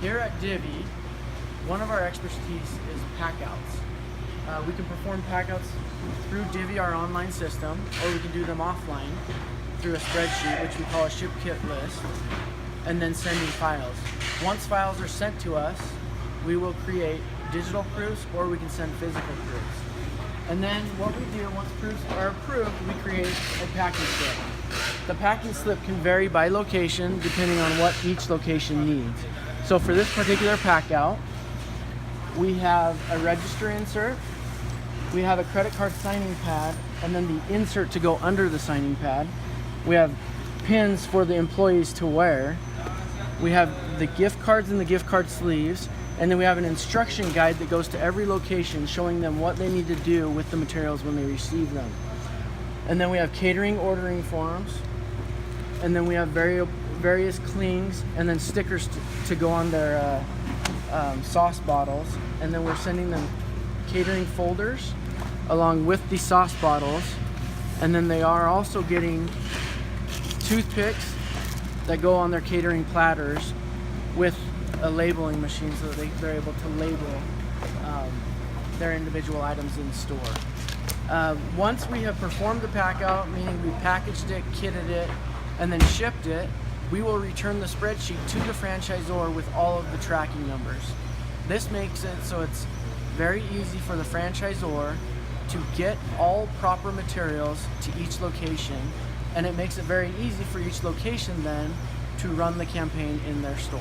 Here at Divvy, one of our expertise is packouts. We can perform packouts through Divvy, our online system, or we can do them offline through a spreadsheet, which we call a ship kit list, and then sending files. Once files are sent to us, we will create digital proofs, or we can send physical proofs. And then what we do, once proofs are approved, we create a packing slip. The packing slip can vary by location depending on what each location needs. So for this particular pack out, we have a register insert, we have a credit card signing pad, and then the insert to go under the signing pad. We have pins for the employees to wear. We have the gift cards and the gift card sleeves, and then we have an instruction guide that goes to every location showing them what they need to do with the materials when they receive them. And then we have catering ordering forms, and then we have various clings and then stickers to go on their sauce bottles. And then we're sending them catering folders along with the sauce bottles, and then they are also getting toothpicks that go on their catering platters with a labeling machine so that they're able to label their individual items in store. Once we have performed the pack out, meaning we packaged it, kitted it, and then shipped it, we will return the spreadsheet to the franchisor with all of the tracking numbers. This makes it so it's very easy for the franchisor to get all proper materials to each location, and it makes it very easy for each location then to run the campaign in their store.